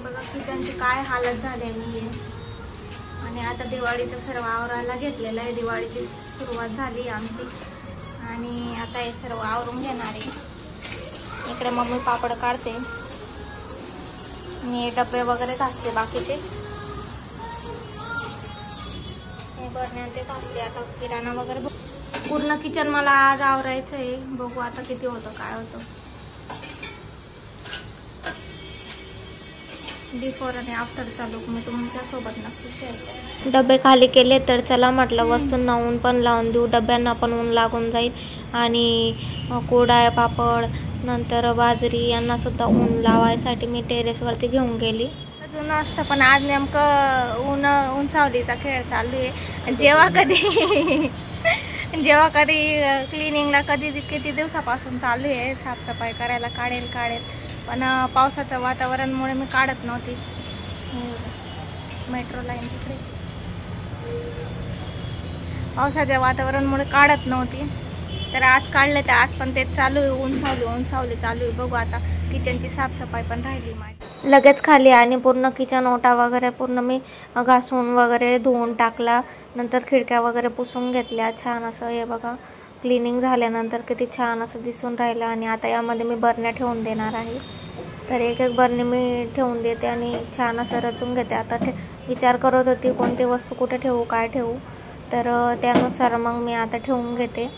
बघा किचनची काय हालत झालेली आहे। आणि आता दिवाळीचं सर्व आवरायला घेतलेलं आहे, दिवाळीची सुरुवात झाली आमची आणि आता हे सर्व आवरून घेणार आहे। इकडे मम्मी पापड काढते, मी डब्बे वगैरे घासले बाकीचे, हे बरण्या ते घासले। आता किराणा वगैरे पूर्ण किचन मला आज आवरायचं आहे, बघू आता किती होतं काय होतं। बिफोर आणि आफ्टरचा लुक मी तुमच्या सोबत नक्की शेअर करेन। डबे खाली केले तर चला म्हटलं वस्तूंना ऊन पण लावून देऊ, डब्यांना पण ऊन लागून जाईल आणि कुरडया पापड नंतर बाजरी यांना सुद्धा ऊन लावायसाठी मी टेरेसवरती घेऊन गेली। अजून असतं पण आज नेमकं ऊन सावलीचा खेळ चालू आहे। जेव्हा कधी क्लिनिंगला किती दिवसापासून चालू आहे, साफसफाई करायला काढेल पण पावसाचं वातावरणमुळे मी काढत नव्हती। मेट्रो लाईन तिकडे, पावसाच्या वातावरणमुळे काढत नव्हती, तर आज काढले तर आज पण तेच चालू आहे, ऊन सावली चालू आहे। बघू आता किचनची साफसफाई पण राहिली माझी लगेच खाली आणि पूर्ण किचन ओटा वगैरे पूर्ण मी घासून वगैरे धुवून टाकला। नंतर खिडक्या वगैरे पुसून घेतल्या छान असं। हे बघा क्लिनिंग झाल्यानंतर किती छान असं दिसून राहिलं। आणि आता यामध्ये मी बरण्या ठेवून देणार आहे, तर एक बरणी मी ठेवून देते आणि छान असं रचून घेते। आता विचार करत होती कोणती वस्तू कुठे ठेवू काय ठेवू, तर त्यानुसार मग मी आता ठेवून घेते।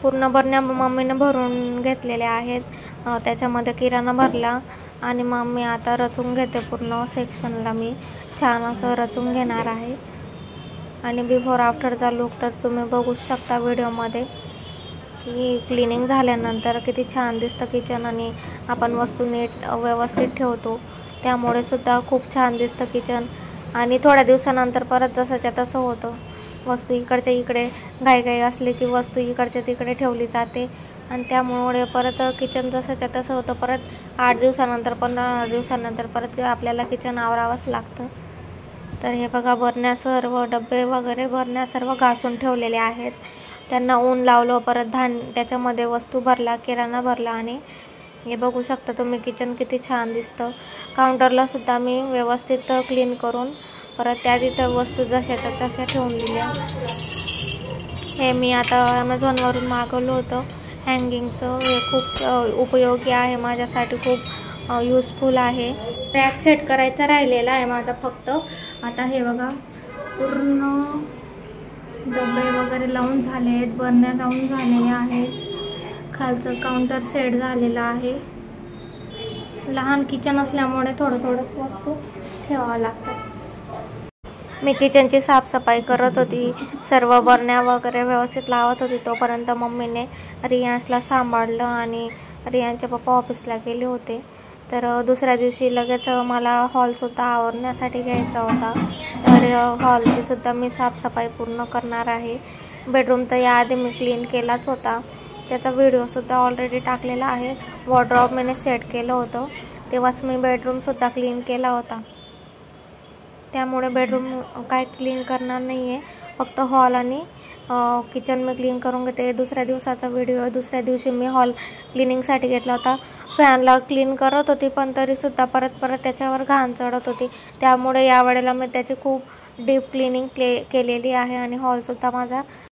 पूर्ण बरण्या मम्मीने भरून घेतलेल्या आहेत, त्याच्यामध्ये किराणा भरला आणि मग मी आता रचून घेते। पूर्ण सेक्शनला मी छान असं रचून घेणार आहे। आणि बिफोर आफ्टरचा लुक तर तुम्ही बघू शकता व्हिडिओमध्ये की क्लिनिंग झाल्यानंतर किती छान दिसतं किचन आणि आपण वस्तू नीट व्यवस्थित ठेवतो त्यामुळे सुद्धा खूप छान दिसतं किचन। आणि थोड्या दिवसानंतर परत जसंच्या तसं होतं, वस्तू इकडच्या इकडे घाई असली की वस्तू इकडच्या तिकडे ठेवली जाते आणि त्यामुळे परत किचन जसंच्या तसं होतं। परत 8 दिवसानंतर 15 दिवसानंतर परत आपल्याला किचन आवरावंच लागतं। तर हे बघा बरण्या सर्व डब्बे वगैरे बरण्या सर्व घासून ठेवलेले आहेत, त्यांना ऊन लावलं, परत त्याच्यामध्ये वस्तू भरला, किराणा भरला आणि हे बघू शकता तुम्ही किचन किती छान दिसतं। काउंटरला सुद्धा मी व्यवस्थित क्लीन करून परत त्या तिथं वस्तू जशाच्या तशा ठेवून दिल्या। हे मी आता ॲमेझॉनवरून मागवलं होतं हँगिंगचं, हे खूप उपयोगी आहे माझ्यासाठी, खूप यूजफुल आहे। रॅक सेट करायचा राहिलेला आहे माझा फक्त। आता हे बघा पूर्ण डबे वगैरे लावून झाले आहेत, बरण्या लावून झालेल्या आहेत, खालचं काउंटर सेट झालेलं आहे। लहान किचन असल्यामुळे थोडंच वस्तू ठेवावं लागतात। मी किचनची साफसफाई करत होती, सर्व बरण्या वगैरे व्यवस्थित लावत होती, तोपर्यंत मम्मीने रियांशला सांभाळलं आणि रियांचे पप्पा ऑफिसला गेले होते। तर दुसऱ्या दिवशी लगेच मला हॉलसुद्धा आवरण्यासाठी घ्यायचा होता, तर हॉलची सुद्धा मी साफसफाई पूर्ण करणार आहे। बेडरूम तर याआधी मी क्लीन केलाच होता, त्याचा व्हिडिओसुद्धा ऑलरेडी टाकलेला आहे। वॉर्डरोब मी सेट केलं होतं तेव्हाच मी बेडरूमसुद्धा क्लीन केला होता, त्यामुळे बेडरूम काय क्लीन करणार नाही आहे, फक्त हॉल आणि किचन मी क्लीन करून घेते। दुसऱ्या दिवसाचा व्हिडिओ, दुसऱ्या दिवशी मी हॉल क्लिनिंगसाठी घेतला होता। फॅनला क्लीन करत होती पण तरीसुद्धा परत त्याच्यावर घाण चढत होती, त्यामुळे यावेळेला मी त्याची खूप डीप क्लिनिंग केलेली आहे आणि हॉलसुद्धा माझा